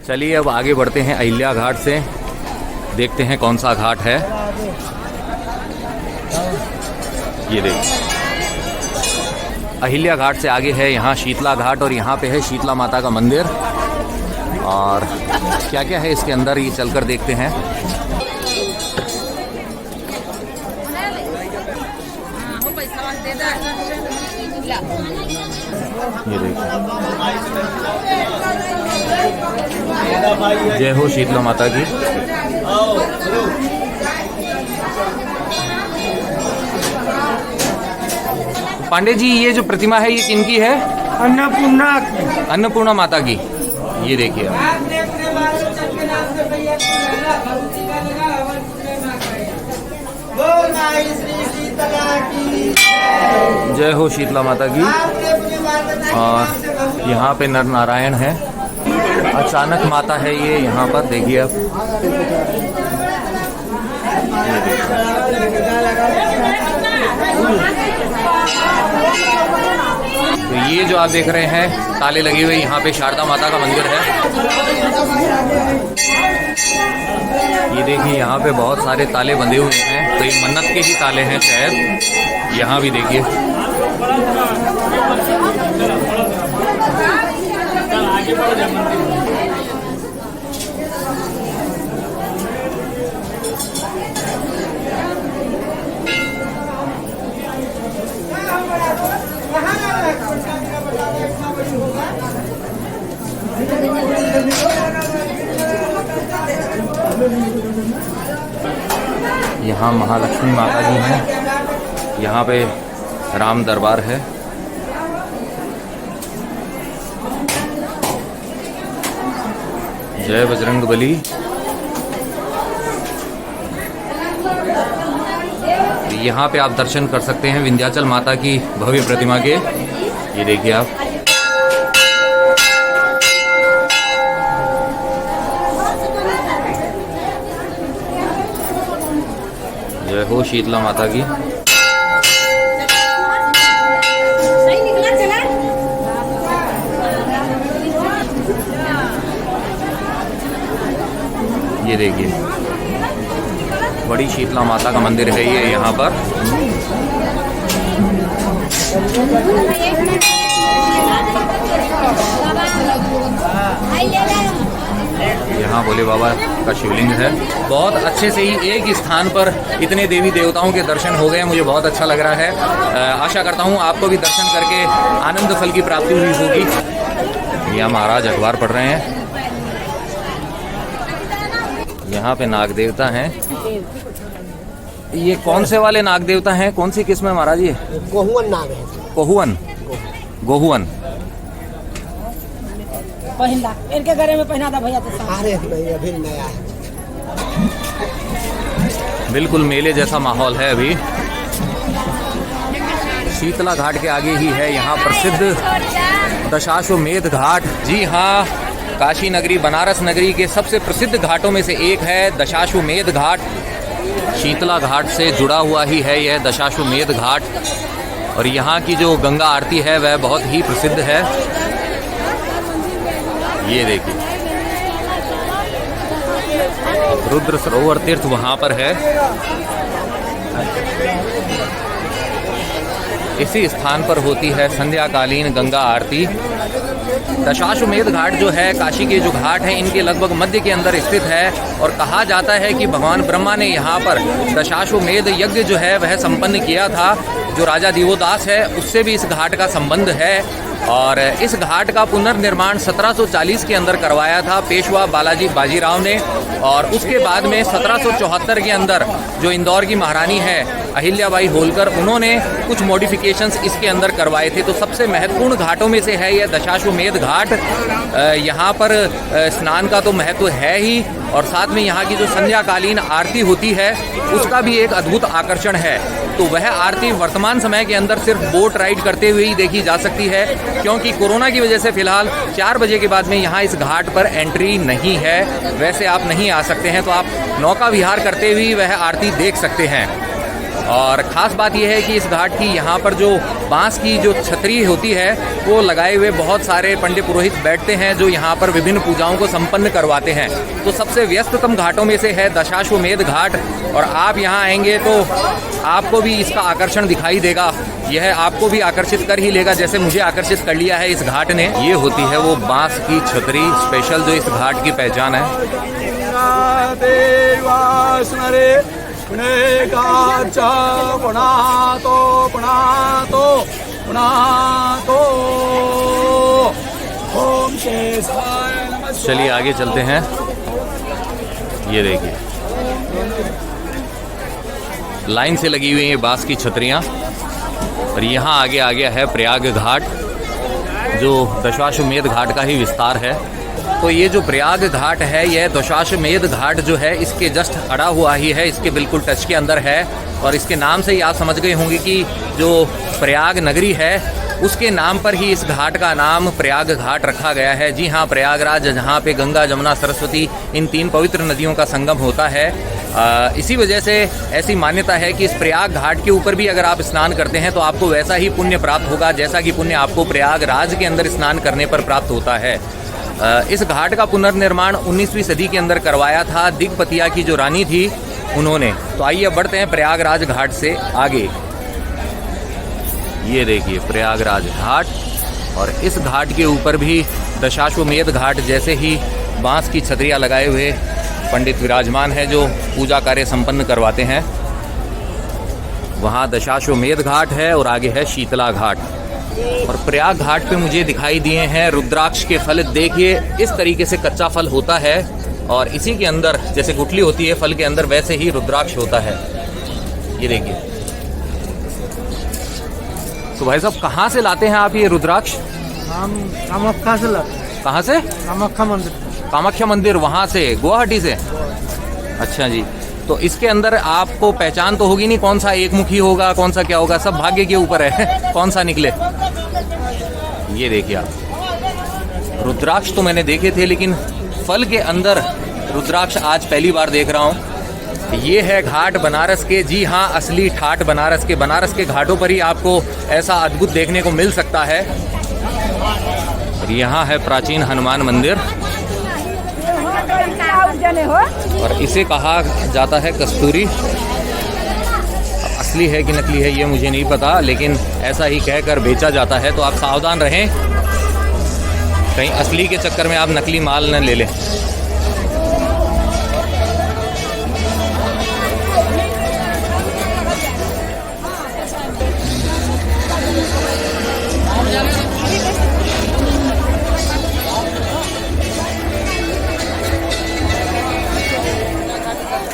चलिए अब आगे बढ़ते हैं अहिल्या घाट से, देखते हैं कौन सा घाट है। ये देखिए अहिल्या घाट से आगे है यहाँ शीतला घाट, और यहाँ पे है शीतला माता का मंदिर। और क्या क्या है इसके अंदर ये चलकर देखते हैं। ये देखिए, जय हो शीतला माता की। पांडे जी, ये जो प्रतिमा है ये किनकी है? अन्नपूर्णा माता की। ये देखिए, जय हो शीतला माता की। और यहाँ पे नर नारायण है। अचानक माता है ये यहाँ पर, देखिए आप। तो ये जो आप देख रहे हैं ताले लगे हुए, यहाँ पे शारदा माता का मंदिर है। ये देखिए यहाँ पे बहुत सारे ताले बंधे हुए हैं, तो ये मन्नत के ही ताले हैं शायद। यहाँ भी देखिए, यहाँ महालक्ष्मी माता जी हैं। यहाँ पे राम दरबार है। जय बजरंगबली। यहाँ पे आप दर्शन कर सकते हैं विंध्याचल माता की भव्य प्रतिमा के। ये देखिए आप, जय हो शीतला माता की। ये देखिए, बड़ी शीतला माता का मंदिर है ये यहाँ पर। यहाँ भोले बाबा का शिवलिंग है। बहुत अच्छे से ही एक स्थान पर इतने देवी देवताओं के दर्शन हो गए, मुझे बहुत अच्छा लग रहा है। आशा करता हूँ आपको भी दर्शन करके आनंद फल की प्राप्ति हुई होगी। यहाँ महाराज अखबार पढ़ रहे हैं। यहाँ पे नाग देवता हैं। ये कौन से वाले नाग देवता हैं? कौन सी किस्म है महाराज? ये गोहुवन नाग है। गोहुवन, गोहुवन। पहला इनके घरे में पहना था भैया तो। अरे भैया अभी नया है। बिल्कुल मेले जैसा माहौल है अभी। शीतला घाट के आगे ही है यहाँ प्रसिद्ध दशाश्वमेध घाट। जी हाँ, काशी नगरी बनारस नगरी के सबसे प्रसिद्ध घाटों में से एक है दशाश्वमेध घाट। शीतला घाट से जुड़ा हुआ ही है यह दशाश्वमेध घाट। और यहाँ की जो गंगा आरती है वह बहुत ही प्रसिद्ध है। ये देखिए, रुद्र सरोवर तीर्थ वहाँ पर है। इसी स्थान पर होती है संध्याकालीन गंगा आरती। दशाश्वमेध घाट जो है, काशी के जो घाट हैं इनके लगभग मध्य के अंदर स्थित है। और कहा जाता है कि भगवान ब्रह्मा ने यहाँ पर दशाश्वमेध यज्ञ जो है वह संपन्न किया था। जो राजा दिवोदास है उससे भी इस घाट का संबंध है। और इस घाट का पुनर्निर्माण 1740 के अंदर करवाया था पेशवा बालाजी बाजीराव ने। और उसके बाद में 1774 के अंदर जो इंदौर की महारानी है अहिल्याबाई होलकर, उन्होंने कुछ मॉडिफिकेशंस इसके अंदर करवाए थे। तो सबसे महत्वपूर्ण घाटों में से है यह दशाश्वमेध घाट। यहाँ पर स्नान का तो महत्व है ही, और साथ में यहाँ की जो संध्याकालीन आरती होती है उसका भी एक अद्भुत आकर्षण है। तो वह आरती वर्तमान समय के अंदर सिर्फ बोट राइड करते हुए ही देखी जा सकती है, क्योंकि कोरोना की वजह से फिलहाल 4 बजे के बाद में यहाँ इस घाट पर एंट्री नहीं है। वैसे आप नहीं आ सकते हैं तो आप नौका विहार करते हुए वह आरती देख सकते हैं। और ख़ास बात यह है कि इस घाट की यहाँ पर जो बांस की जो छतरी होती है वो लगाए हुए बहुत सारे पंडित पुरोहित बैठते हैं जो यहाँ पर विभिन्न पूजाओं को संपन्न करवाते हैं। तो सबसे व्यस्ततम घाटों में से है दशाश्वमेध घाट, और आप यहाँ आएंगे तो आपको भी इसका आकर्षण दिखाई देगा। यह आपको भी आकर्षित कर ही लेगा जैसे मुझे आकर्षित कर लिया है इस घाट ने। ये होती है वो बांस की छतरी स्पेशल जो इस घाट की पहचान है। चलिए आगे चलते हैं। ये देखिए लाइन से लगी हुई है बांस की छतरियाँ, और यहाँ आगे आ गया है प्रयाग घाट जो दशाश्वमेध घाट का ही विस्तार है। तो ये जो प्रयाग घाट है यह दशाश्वमेध घाट जो है इसके जस्ट अड़ा हुआ ही है, इसके बिल्कुल टच के अंदर है। और इसके नाम से ही आप समझ गए होंगे कि जो प्रयाग नगरी है उसके नाम पर ही इस घाट का नाम प्रयाग घाट रखा गया है। जी हाँ, प्रयागराज जहाँ पे गंगा जमुना सरस्वती इन 3 पवित्र नदियों का संगम होता है। इसी वजह से ऐसी मान्यता है कि इस प्रयाग घाट के ऊपर भी अगर आप स्नान करते हैं तो आपको वैसा ही पुण्य प्राप्त होगा जैसा कि पुण्य आपको प्रयागराज के अंदर स्नान करने पर प्राप्त होता है। इस घाट का पुनर्निर्माण 19वीं सदी के अंदर करवाया था दिग्पतिया की जो रानी थी उन्होंने। तो आइए बढ़ते हैं प्रयागराज घाट से आगे। ये देखिए प्रयागराज घाट, और इस घाट के ऊपर भी दशाश्वमेध घाट जैसे ही बांस की छतरियाँ लगाए हुए पंडित विराजमान है जो पूजा कार्य संपन्न करवाते हैं। वहाँ दशाश्वमेध घाट है और आगे है शीतला घाट। और प्रयाग घाट पे मुझे दिखाई दिए हैं रुद्राक्ष के फल। देखिए इस तरीके से कच्चा फल होता है और इसी के अंदर जैसे गुठली होती है फल के अंदर वैसे ही रुद्राक्ष होता है। ये देखिए। तो भाई साहब कहाँ से लाते हैं आप ये रुद्राक्ष? हम कामाख्या से लाते हैं। कहाँ से? कामाख्या मंदिर। कामाख्या मंदिर, वहाँ से गुवाहाटी से? अच्छा जी। तो इसके अंदर आपको पहचान तो होगी नहीं कौन सा एक मुखी होगा कौन सा क्या होगा, सब भाग्य के ऊपर है कौन सा निकले। ये देखिए आप, रुद्राक्ष तो मैंने देखे थे लेकिन फल के अंदर रुद्राक्ष आज पहली बार देख रहा हूँ। ये है घाट बनारस के। जी हाँ, असली ठाट बनारस के। बनारस के घाटों पर ही आपको ऐसा अद्भुत देखने को मिल सकता है। और यहाँ है प्राचीन हनुमान मंदिर और इसे कहा जाता है कस्तूरी। असली है कि नकली है ये मुझे नहीं पता, लेकिन ऐसा ही कहकर बेचा जाता है। तो आप सावधान रहें, कहीं असली के चक्कर में आप नकली माल न ले लें।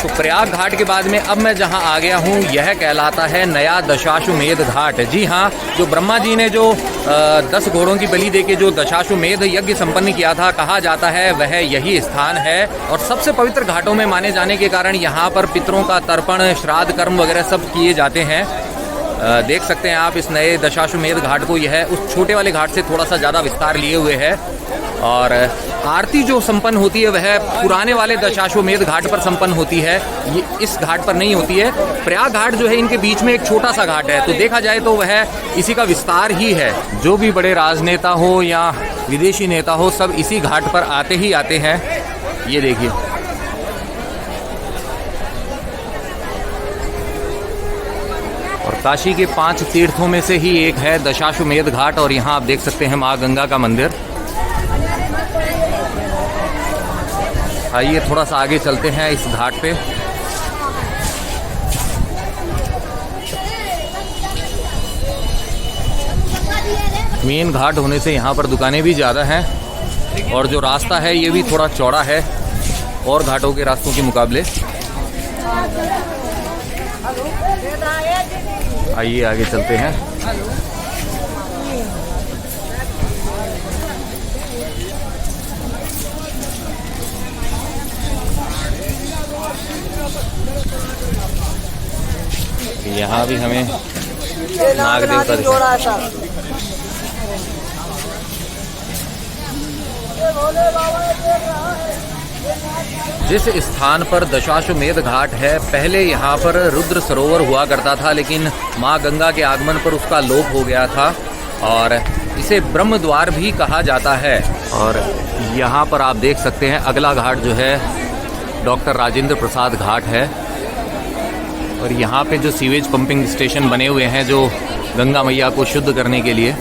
तो प्रयाग घाट के बाद में अब मैं जहां आ गया हूं यह कहलाता है नया दशाश्वमेध घाट। जी हां, जो ब्रह्मा जी ने जो 10 घोड़ों की बलि देके जो दशाश्वमेध यज्ञ संपन्न किया था, कहा जाता है वह यही स्थान है। और सबसे पवित्र घाटों में माने जाने के कारण यहाँ पर पितरों का तर्पण, श्राद्ध कर्म वगैरह सब किए जाते हैं। देख सकते हैं आप इस नए दशाश्वमेध घाट को। यह उस छोटे वाले घाट से थोड़ा सा ज़्यादा विस्तार लिए हुए है। और आरती जो संपन्न होती है वह पुराने वाले दशाश्वमेध घाट पर संपन्न होती है, ये इस घाट पर नहीं होती है। प्रयाग घाट जो है इनके बीच में एक छोटा सा घाट है, तो देखा जाए तो वह इसी का विस्तार ही है। जो भी बड़े राजनेता हो या विदेशी नेता हो, सब इसी घाट पर आते ही आते हैं। ये देखिए, और काशी के 5 तीर्थों में से ही एक है दशाश्वमेध घाट। और यहाँ आप देख सकते हैं माँ गंगा का मंदिर। आइए थोड़ा सा आगे चलते हैं इस घाट पे। मेन घाट होने से यहाँ पर दुकानें भी ज़्यादा हैं और जो रास्ता है ये भी थोड़ा चौड़ा है और घाटों के रास्तों के मुकाबले। आइए आगे चलते हैं। यहाँ भी हमें नाग देवता दिखा। जिस स्थान पर दशाश्वमेध घाट है, पहले यहाँ पर रुद्र सरोवर हुआ करता था, लेकिन माँ गंगा के आगमन पर उसका लोप हो गया था और इसे ब्रह्म द्वार भी कहा जाता है। और यहाँ पर आप देख सकते हैं अगला घाट जो है डॉक्टर राजेंद्र प्रसाद घाट है। और यहाँ पे जो सीवेज पंपिंग स्टेशन बने हुए हैं जो गंगा मैया को शुद्ध करने के लिए,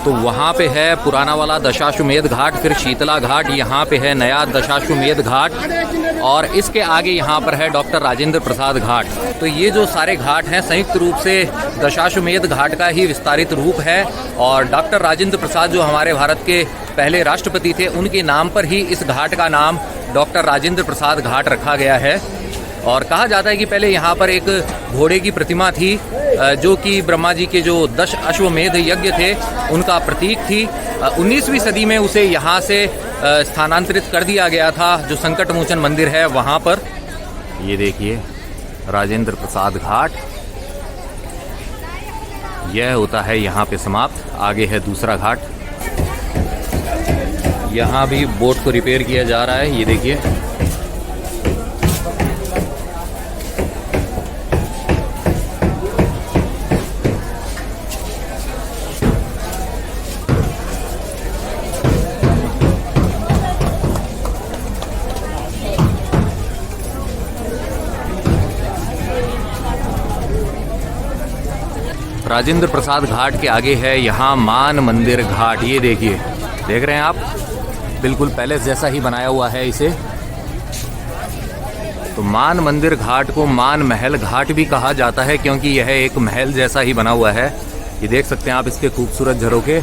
तो वहाँ पे है पुराना वाला दशाश्वमेध घाट, फिर शीतला घाट, यहाँ पे है नया दशाश्वमेध घाट और इसके आगे यहाँ पर है डॉक्टर राजेंद्र प्रसाद घाट। तो ये जो सारे घाट हैं संयुक्त रूप से दशाश्वमेध घाट का ही विस्तारित रूप है। और डॉक्टर राजेंद्र प्रसाद जो हमारे भारत के पहले राष्ट्रपति थे, उनके नाम पर ही इस घाट का नाम डॉक्टर राजेंद्र प्रसाद घाट रखा गया है। और कहा जाता है कि पहले यहाँ पर एक घोड़े की प्रतिमा थी जो कि ब्रह्मा जी के जो 10 अश्वमेध यज्ञ थे उनका प्रतीक थी। 19वीं सदी में उसे यहाँ से स्थानांतरित कर दिया गया था, जो संकट मोचन मंदिर है वहाँ पर। ये देखिए राजेंद्र प्रसाद घाट, यह होता है यहाँ पे समाप्त। आगे है दूसरा घाट, यहाँ भी बोट को रिपेयर किया जा रहा है। ये देखिए राजेंद्र प्रसाद घाट के आगे है यहाँ मान मंदिर घाट। ये देखिए, देख रहे हैं आप, बिल्कुल पैलेस जैसा ही बनाया हुआ है इसे। तो मान मंदिर घाट को मान महल घाट भी कहा जाता है क्योंकि यह एक महल जैसा ही बना हुआ है। ये देख सकते हैं आप इसके खूबसूरत झरोखे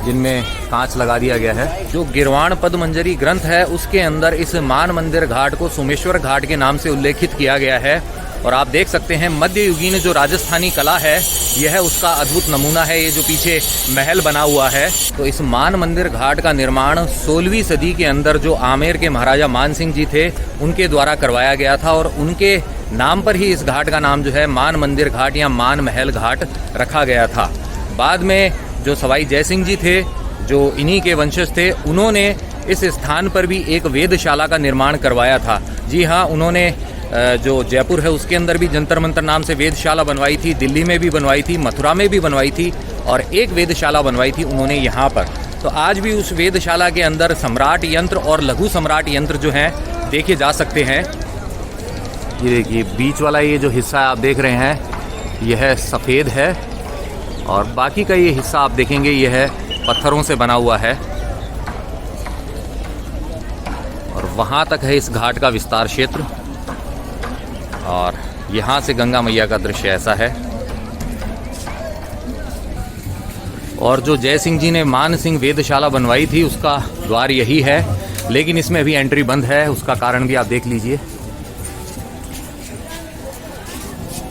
जिनमें कांच लगा दिया गया है। जो गिरवाण पद्मंजरी ग्रंथ है उसके अंदर इस मान मंदिर घाट को सोमेश्वर घाट के नाम से उल्लेखित किया गया है। और आप देख सकते हैं मध्ययुगीन जो राजस्थानी कला है यह उसका अद्भुत नमूना है। ये जो पीछे महल बना हुआ है, तो इस मान मंदिर घाट का निर्माण 16वीं सदी के अंदर जो आमेर के महाराजा मान सिंह जी थे उनके द्वारा करवाया गया था और उनके नाम पर ही इस घाट का नाम जो है मान मंदिर घाट या मान महल घाट रखा गया था। बाद में जो सवाई जयसिंह जी थे जो इन्हीं के वंशज थे, उन्होंने इस स्थान पर भी एक वेदशाला का निर्माण करवाया था। जी हाँ, उन्होंने जो जयपुर है उसके अंदर भी जंतर मंतर नाम से वेदशाला बनवाई थी, दिल्ली में भी बनवाई थी, मथुरा में भी बनवाई थी और एक वेदशाला बनवाई थी उन्होंने यहाँ पर। तो आज भी उस वेदशाला के अंदर सम्राट यंत्र और लघु सम्राट यंत्र जो हैं देखे जा सकते हैं। ये देखिए बीच वाला ये जो हिस्सा आप देख रहे हैं यह सफ़ेद है और बाकी का ये हिस्सा आप देखेंगे यह पत्थरों से बना हुआ है। और वहाँ तक है इस घाट का विस्तार क्षेत्र और यहाँ से गंगा मैया का दृश्य ऐसा है। और जो जय सिंह जी ने मान सिंह वेदशाला बनवाई थी उसका द्वार यही है, लेकिन इसमें अभी एंट्री बंद है। उसका कारण भी आप देख लीजिए,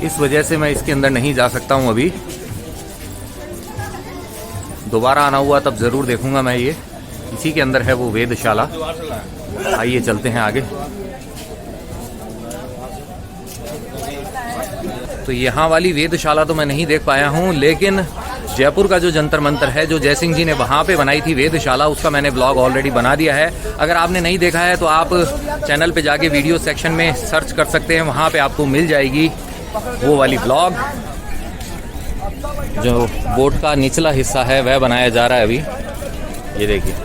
इस वजह से मैं इसके अंदर नहीं जा सकता हूँ अभी। दोबारा आना हुआ तब ज़रूर देखूंगा मैं। ये इसी के अंदर है वो वेदशाला। आइए चलते हैं आगे। तो यहाँ वाली वेदशाला तो मैं नहीं देख पाया हूँ, लेकिन जयपुर का जो जंतर मंतर है जो जय सिंह जी ने वहाँ पे बनाई थी वेदशाला, उसका मैंने ब्लॉग ऑलरेडी बना दिया है। अगर आपने नहीं देखा है तो आप चैनल पे जाके वीडियो सेक्शन में सर्च कर सकते हैं, वहाँ पे आपको मिल जाएगी वो वाली ब्लॉग। जो बोट का निचला हिस्सा है वह बनाया जा रहा है अभी। ये देखिए,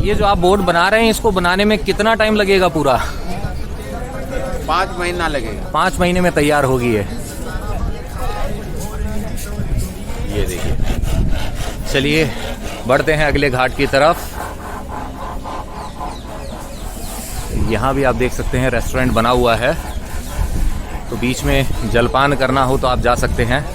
ये जो आप बोट बना रहे हैं इसको बनाने में कितना टाइम लगेगा? पूरा 5 महीना लगेगा। 5 महीने में तैयार होगी है। ये देखिए, चलिए बढ़ते हैं अगले घाट की तरफ। यहाँ भी आप देख सकते हैं रेस्टोरेंट बना हुआ है, तो बीच में जलपान करना हो तो आप जा सकते हैं।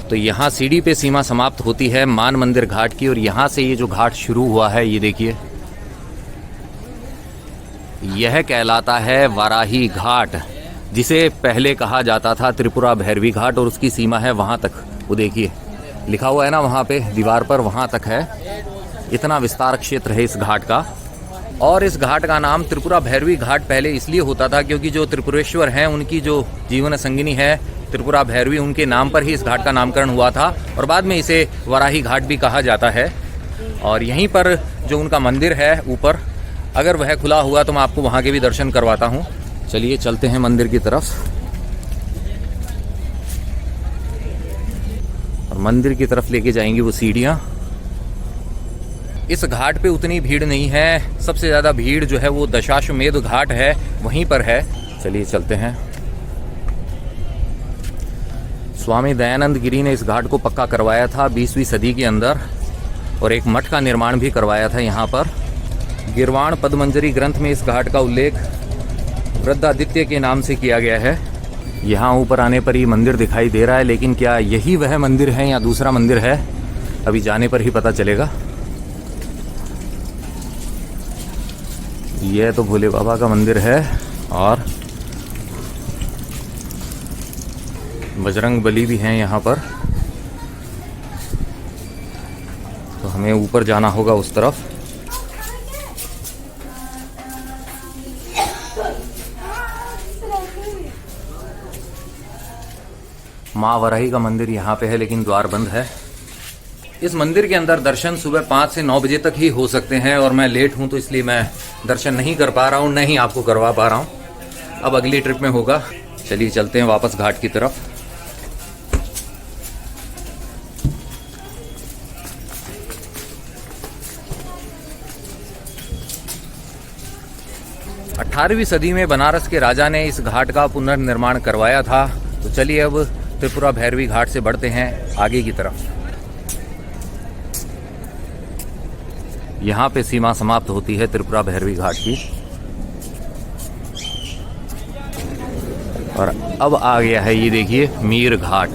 तो यहाँ सीढ़ी पे सीमा समाप्त होती है मान मंदिर घाट की, और यहाँ से ये जो घाट शुरू हुआ है ये देखिए, यह कहलाता है वाराही घाट, जिसे पहले कहा जाता था त्रिपुरा भैरवी घाट, और उसकी सीमा है वहाँ तक। वो देखिए लिखा हुआ है ना वहाँ पे दीवार पर, वहाँ तक है। इतना विस्तार क्षेत्र है इस घाट का। और इस घाट का नाम त्रिपुरा भैरवी घाट पहले इसलिए होता था क्योंकि जो त्रिपुरेश्वर हैं उनकी जो जीवन संगिनी है त्रिपुरा भैरवी, उनके नाम पर ही इस घाट का नामकरण हुआ था, और बाद में इसे वाराही घाट भी कहा जाता है। और यहीं पर जो उनका मंदिर है ऊपर, अगर वह खुला हुआ तो मैं आपको वहाँ के भी दर्शन करवाता हूँ। चलिए चलते हैं मंदिर की तरफ। और मंदिर की तरफ लेके जाएंगी वो सीढ़ियाँ। इस घाट पे उतनी भीड़ नहीं है, सबसे ज़्यादा भीड़ जो है वो दशाश्वमेध घाट है, वहीं पर है। चलिए चलते हैं। स्वामी दयानंद गिरी ने इस घाट को पक्का करवाया था 20वीं सदी के अंदर, और एक मठ का निर्माण भी करवाया था यहाँ पर। गिरवाण पद्मंजरी ग्रंथ में इस घाट का उल्लेख वृद्धादित्य के नाम से किया गया है। यहाँ ऊपर आने पर ये मंदिर दिखाई दे रहा है, लेकिन क्या यही वह मंदिर है या दूसरा मंदिर है, अभी जाने पर ही पता चलेगा। यह तो भोले बाबा का मंदिर है और बजरंग बली भी हैं यहाँ पर। तो हमें ऊपर जाना होगा उस तरफ। माँ वराही का मंदिर यहाँ पे है, लेकिन द्वार बंद है। इस मंदिर के अंदर दर्शन सुबह 5 से 9 बजे तक ही हो सकते हैं, और मैं लेट हूँ तो इसलिए मैं दर्शन नहीं कर पा रहा हूँ, नहीं आपको करवा पा रहा हूँ। अब अगली ट्रिप में होगा। चलिए चलते हैं वापस घाट की तरफ। अठारहवीं सदी में बनारस के राजा ने इस घाट का पुनर्निर्माण करवाया था। तो चलिए अब त्रिपुरा भैरवी घाट से बढ़ते हैं आगे की तरफ। यहाँ पे सीमा समाप्त होती है त्रिपुरा भैरवी घाट की, और अब आ गया है ये देखिए मीर घाट।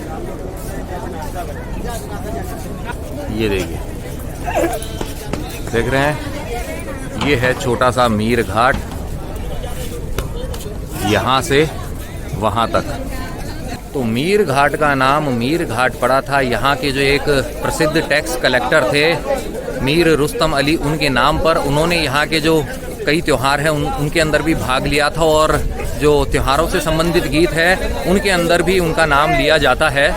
ये देखिए, देख रहे हैं, ये है छोटा सा मीर घाट, यहाँ से वहाँ तक। तो मीर घाट का नाम मीर घाट पड़ा था यहाँ के जो एक प्रसिद्ध टैक्स कलेक्टर थे मीर रुस्तम अली, उनके नाम पर। उन्होंने यहाँ के जो कई त्यौहार हैं उनके अंदर भी भाग लिया था, और जो त्योहारों से संबंधित गीत है उनके अंदर भी उनका नाम लिया जाता है।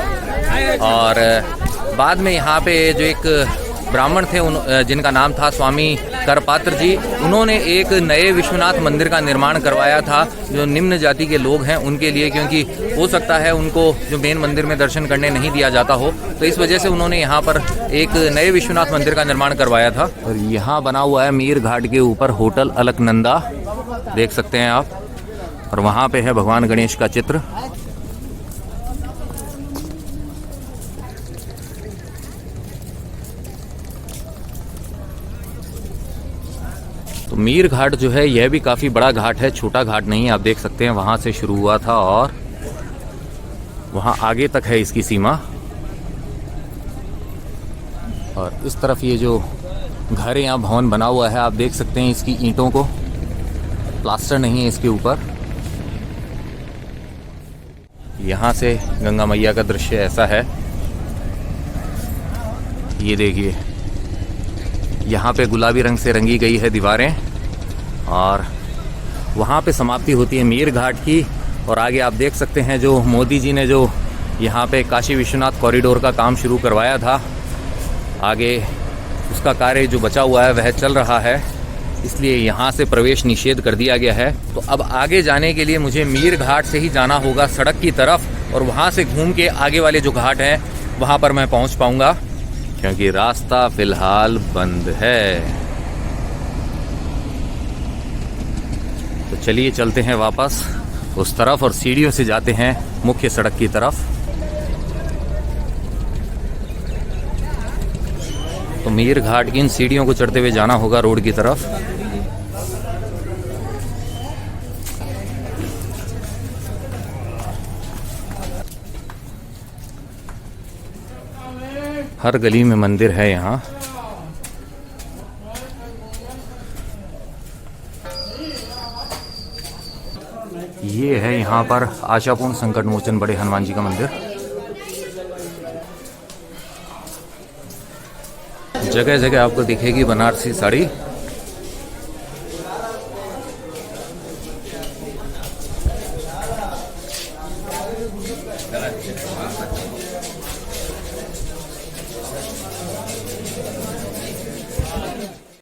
और बाद में यहाँ पे जो एक ब्राह्मण थे जिनका नाम था स्वामी करपात्र जी, उन्होंने एक नए विश्वनाथ मंदिर का निर्माण करवाया था जो निम्न जाति के लोग हैं उनके लिए, क्योंकि हो सकता है उनको जो मेन मंदिर में दर्शन करने नहीं दिया जाता हो, तो इस वजह से उन्होंने यहाँ पर एक नए विश्वनाथ मंदिर का निर्माण करवाया था। और यहाँ बना हुआ है मीर घाट के ऊपर होटल अलकनंदा, देख सकते हैं आप, और वहाँ पे है भगवान गणेश का चित्र। तो मीर घाट जो है यह भी काफ़ी बड़ा घाट है, छोटा घाट नहीं है। आप देख सकते हैं वहाँ से शुरू हुआ था और वहाँ आगे तक है इसकी सीमा। और इस तरफ ये जो घर यहाँ भवन बना हुआ है, आप देख सकते हैं इसकी ईंटों को, प्लास्टर नहीं है इसके ऊपर। यहाँ से गंगा मैया का दृश्य ऐसा है, ये देखिए, यहाँ पे गुलाबी रंग से रंगी गई है दीवारें, और वहाँ पे समाप्ति होती है मीर घाट की। और आगे आप देख सकते हैं जो मोदी जी ने जो यहाँ पे काशी विश्वनाथ कॉरिडोर का काम शुरू करवाया था, आगे उसका कार्य जो बचा हुआ है वह चल रहा है, इसलिए यहाँ से प्रवेश निषेध कर दिया गया है। तो अब आगे जाने के लिए मुझे मीर घाट से ही जाना होगा सड़क की तरफ, और वहाँ से घूम के आगे वाले जो घाट हैं वहाँ पर मैं पहुँच पाऊँगा, क्योंकि रास्ता फिलहाल बंद है। तो चलिए चलते हैं वापस उस तरफ और सीढ़ियों से जाते हैं मुख्य सड़क की तरफ। तो मीर घाट की इन सीढ़ियों को चढ़ते हुए जाना होगा रोड की तरफ। हर गली में मंदिर है यहाँ। ये है यहाँ पर आशापूर्ण संकट मोचन बड़े हनुमान जी का मंदिर। जगह जगह आपको दिखेगी बनारसी साड़ी।